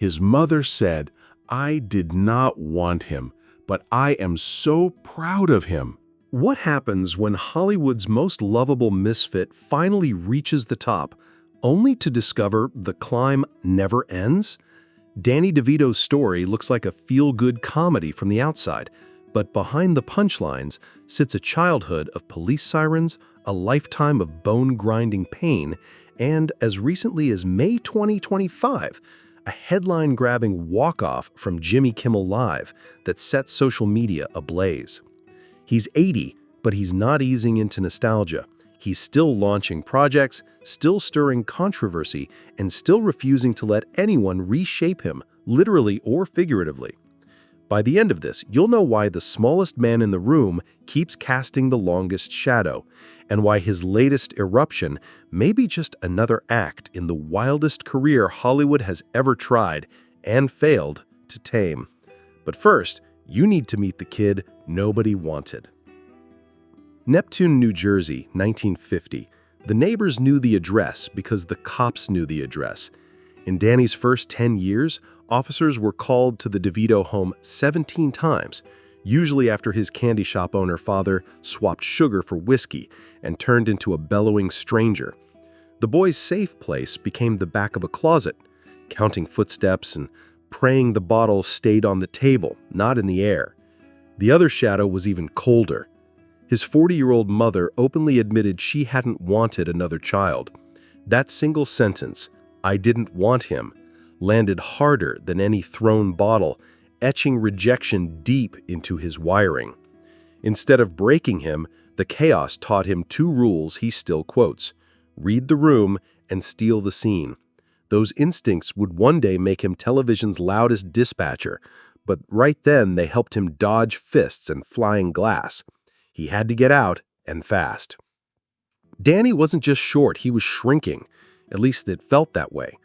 His mother said, "I did not want him, but I am so proud of him." What happens when Hollywood's most lovable misfit finally reaches the top, only to discover the climb never ends? Danny DeVito's story looks like a feel-good comedy from the outside, but behind the punchlines sits a childhood of police sirens, a lifetime of bone-grinding pain, and, as recently as May 2025, a headline-grabbing walk-off from Jimmy Kimmel Live that set social media ablaze. He's 80, but he's not easing into nostalgia. He's still launching projects, still stirring controversy, and still refusing to let anyone reshape him, literally or figuratively. By the end of this, you'll know why the smallest man in the room keeps casting the longest shadow, and why his latest eruption may be just another act in the wildest career Hollywood has ever tried and failed to tame. But first, you need to meet the kid nobody wanted. Neptune, New Jersey, 1950. The neighbors knew the address because the cops knew the address. In Danny's first 10 years, officers were called to the Devito home 17 times, usually after his candy shop owner father swapped sugar for whiskey and turned into a bellowing stranger. The boy's safe place became the back of a closet, counting footsteps and praying the bottle stayed on the table, not in the air. The other shadow was even colder. His 40-year-old mother openly admitted she hadn't wanted another child. That single sentence, "I didn't want him," landed harder than any thrown bottle, etching rejection deep into his wiring. Instead of breaking him, the chaos taught him two rules he still quotes: read the room and steal the scene. Those instincts would one day make him television's loudest dispatcher, but right then they helped him dodge fists and flying glass. He had to get out, and fast. Danny wasn't just short, he was shrinking. At least it felt that way.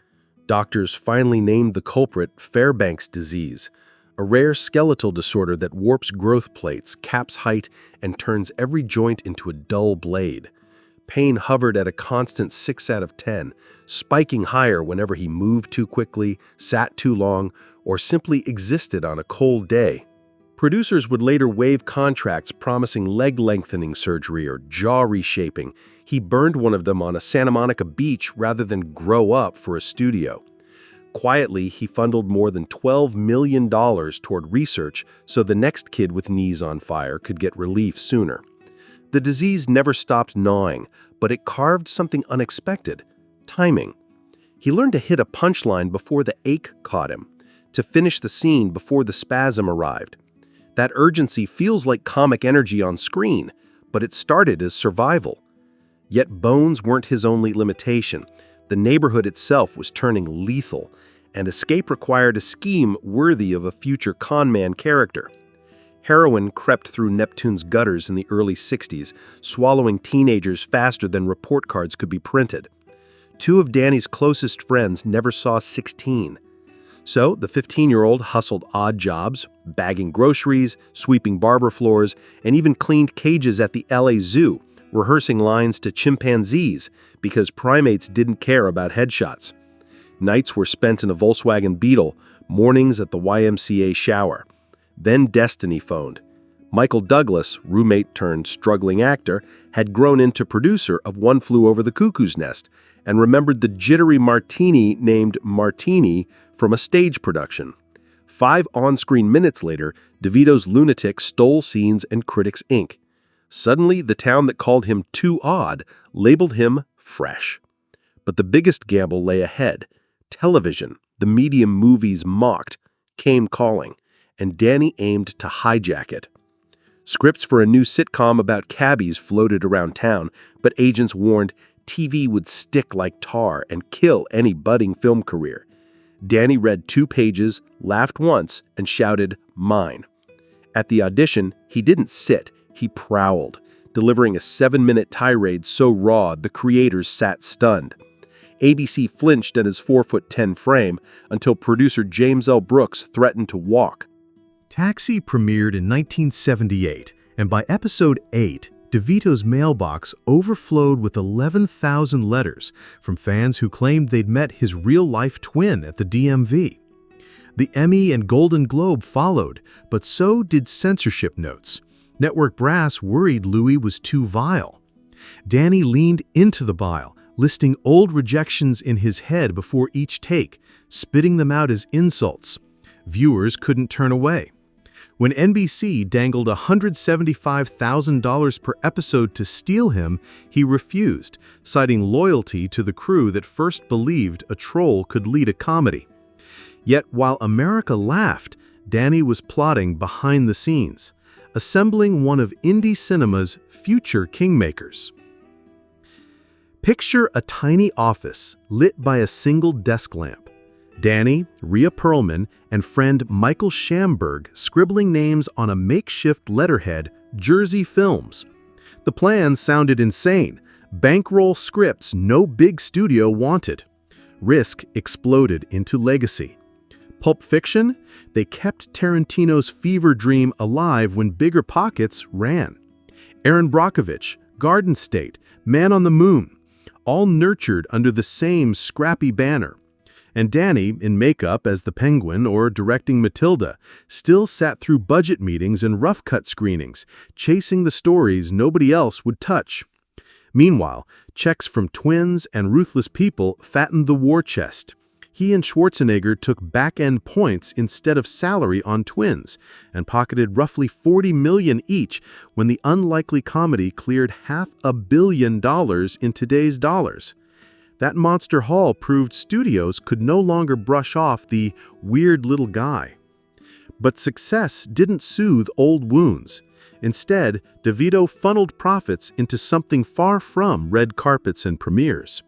Doctors finally named the culprit Fairbanks disease, a rare skeletal disorder that warps growth plates, caps height, and turns every joint into a dull blade. Pain hovered at a constant 6 out of 10, spiking higher whenever he moved too quickly, sat too long, or simply existed on a cold day. Producers would later waive contracts promising leg-lengthening surgery or jaw reshaping. He burned one of them on a Santa Monica beach rather than grow up for a studio. Quietly, he funneled more than $12 million toward research so the next kid with knees on fire could get relief sooner. The disease never stopped gnawing, but it carved something unexpected: timing. He learned to hit a punchline before the ache caught him, to finish the scene before the spasm arrived. That urgency feels like comic energy on screen, but it started as survival. Yet bones weren't his only limitation. The neighborhood itself was turning lethal, and escape required a scheme worthy of a future con-man character. Heroin crept through Neptune's gutters in the early 60s, swallowing teenagers faster than report cards could be printed. Two of Danny's closest friends never saw 16. So the 15-year-old hustled odd jobs, bagging groceries, sweeping barber floors, and even cleaned cages at the LA Zoo, rehearsing lines to chimpanzees because primates didn't care about headshots. Nights were spent in a Volkswagen Beetle, mornings at the YMCA shower. Then destiny phoned. Michael Douglas, roommate turned struggling actor, had grown into producer of One Flew Over the Cuckoo's Nest and remembered the jittery martini named Martini from a stage production. 5 on-screen minutes later, DeVito's lunatic stole scenes and critics' ink. Suddenly, the town that called him too odd labeled him fresh. But the biggest gamble lay ahead. Television, the medium movies mocked, came calling, and Danny aimed to hijack it. Scripts for a new sitcom about cabbies floated around town, but agents warned TV would stick like tar and kill any budding film career. Danny read 2 pages, laughed once, and shouted, "Mine." At the audition, he didn't sit, he prowled, delivering a 7-minute tirade so raw the creators sat stunned. ABC flinched at his 4'10" frame until producer James L. Brooks threatened to walk. Taxi premiered in 1978, and by episode 8, DeVito's mailbox overflowed with 11,000 letters from fans who claimed they'd met his real-life twin at the DMV. The Emmy and Golden Globe followed, but so did censorship notes. Network brass worried Louis was too vile. Danny leaned into the bile, listing old rejections in his head before each take, spitting them out as insults. Viewers couldn't turn away. When NBC dangled $175,000 per episode to steal him, he refused, citing loyalty to the crew that first believed a troll could lead a comedy. Yet while America laughed, Danny was plotting behind the scenes, assembling one of indie cinema's future kingmakers. Picture a tiny office lit by a single desk lamp. Danny, Rhea Perlman, and friend Michael Schamberg scribbling names on a makeshift letterhead, Jersey Films. The plan sounded insane. Bankroll scripts no big studio wanted. Risk exploded into legacy. Pulp Fiction? They kept Tarantino's fever dream alive when bigger pockets ran. Aaron Brockovich, Garden State, Man on the Moon, all nurtured under the same scrappy banner. And Danny, in makeup as the Penguin or directing Matilda, still sat through budget meetings and rough-cut screenings, chasing the stories nobody else would touch. Meanwhile, checks from Twins and Ruthless People fattened the war chest. He and Schwarzenegger took back-end points instead of salary on Twins, and pocketed roughly $40 million each when the unlikely comedy cleared $500 million in today's dollars. That monster haul proved studios could no longer brush off the weird little guy. But success didn't soothe old wounds. Instead, Devito funneled profits into something far from red carpets and premieres.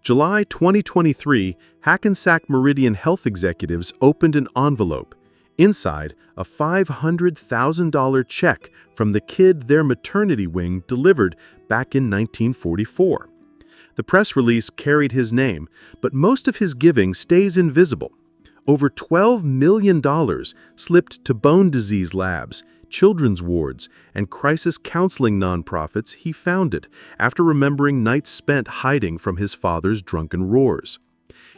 July 2023, Hackensack Meridian Health executives opened an envelope. Inside, a $500,000 check from the kid their maternity wing delivered back in 1944. The press release carried his name, but most of his giving stays invisible. Over $12 million slipped to bone disease labs, children's wards, and crisis counseling nonprofits he founded after remembering nights spent hiding from his father's drunken roars.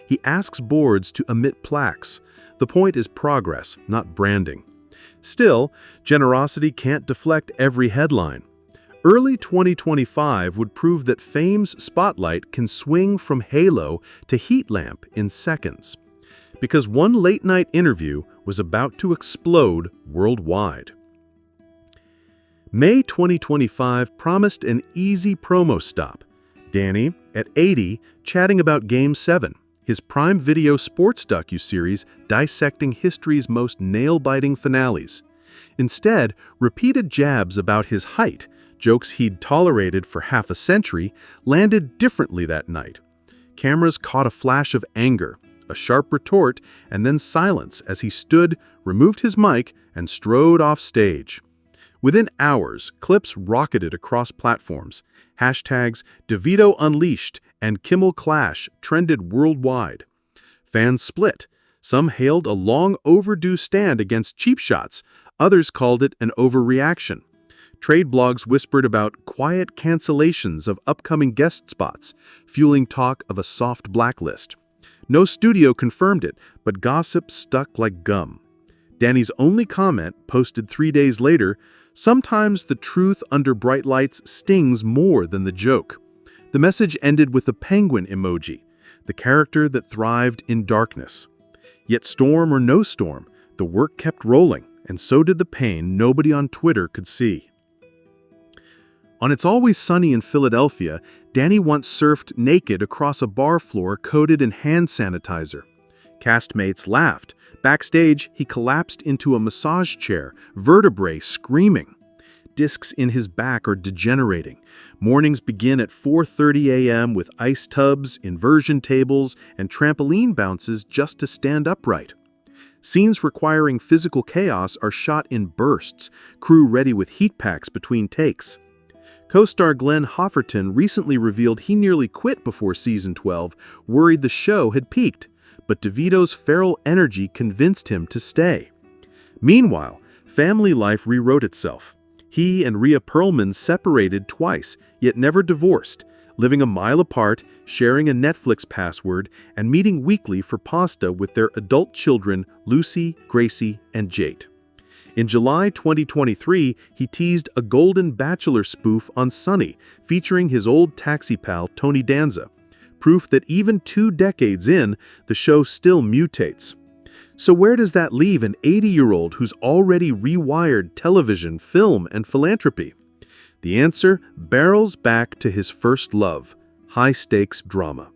He asks boards to omit plaques. The point is progress, not branding. Still, generosity can't deflect every headline. Early 2025 would prove that fame's spotlight can swing from halo to heat lamp in seconds. Because one late-night interview was about to explode worldwide. May 2025 promised an easy promo stop. Danny, at 80, chatting about Game 7, his Prime Video sports docuseries dissecting history's most nail-biting finales. Instead, repeated jabs about his height, jokes he'd tolerated for half a century, landed differently that night. Cameras caught a flash of anger, a sharp retort, and then silence as he stood, removed his mic, and strode off stage. Within hours, clips rocketed across platforms. Hashtags Devito Unleashed and Kimmel Clash trended worldwide. Fans split. Some hailed a long overdue stand against cheap shots. Others called it an overreaction. Trade blogs whispered about quiet cancellations of upcoming guest spots, fueling talk of a soft blacklist. No studio confirmed it, but gossip stuck like gum. Danny's only comment, posted 3 days later, "Sometimes the truth under bright lights stings more than the joke." The message ended with a penguin emoji, the character that thrived in darkness. Yet storm or no storm, the work kept rolling, and so did the pain nobody on Twitter could see. On It's Always Sunny in Philadelphia, Danny once surfed naked across a bar floor coated in hand sanitizer. Castmates laughed. Backstage, he collapsed into a massage chair, vertebrae screaming. Discs in his back are degenerating. Mornings begin at 4:30 a.m. with ice tubs, inversion tables, and trampoline bounces just to stand upright. Scenes requiring physical chaos are shot in bursts, crew ready with heat packs between takes. Co-star Glenn Hofferton recently revealed he nearly quit before season 12, worried the show had peaked, but Devito's feral energy convinced him to stay. Meanwhile, family life rewrote itself. He and Rhea Perlman separated twice, yet never divorced, living a mile apart, sharing a Netflix password, and meeting weekly for pasta with their adult children Lucy, Gracie, and Jade. In July 2023, he teased a Golden Bachelor spoof on Sunny, featuring his old taxi pal Tony Danza. Proof that even 2 decades in, the show still mutates. So where does that leave an 80-year-old who's already rewired television, film, and philanthropy? The answer barrels back to his first love, high-stakes drama.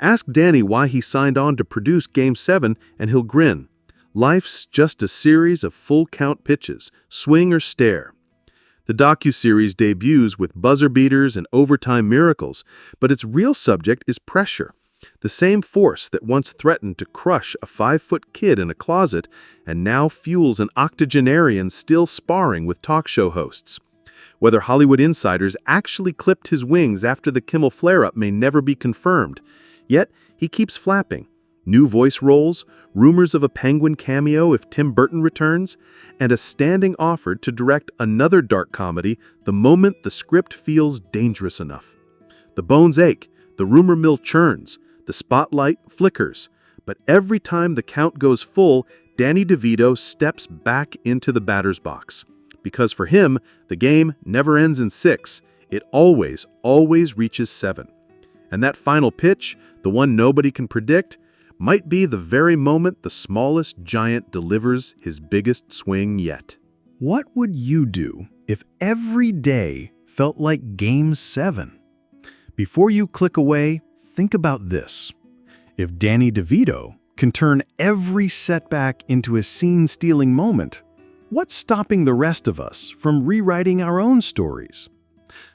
Ask Danny why he signed on to produce Game 7 and he'll grin. Life's just a series of full-count pitches, swing or stare. The docuseries debuts with buzzer beaters and overtime miracles, but its real subject is pressure. The same force that once threatened to crush a 5-foot kid in a closet and now fuels an octogenarian still sparring with talk show hosts. Whether Hollywood insiders actually clipped his wings after the Kimmel flare-up may never be confirmed. Yet, he keeps flapping. New voice roles, rumors of a Penguin cameo if Tim Burton returns, and a standing offer to direct another dark comedy the moment the script feels dangerous enough. The bones ache, the rumor mill churns, the spotlight flickers, but every time the count goes full, Danny Devito steps back into the batter's box. Because for him, the game never ends in 6, it always reaches 7. And that final pitch, the one nobody can predict, might be the very moment the smallest giant delivers his biggest swing yet. What would you do if every day felt like Game 7? Before you click away, think about this. If Danny Devito can turn every setback into a scene-stealing moment, what's stopping the rest of us from rewriting our own stories?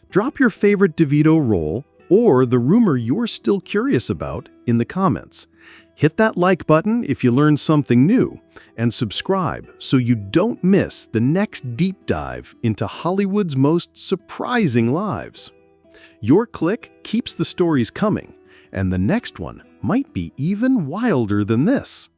Drop your favorite Devito role or the rumor you're still curious about in the comments. Hit that like button if you learned something new, and subscribe so you don't miss the next deep dive into Hollywood's most surprising lives. Your click keeps the stories coming, and the next one might be even wilder than this.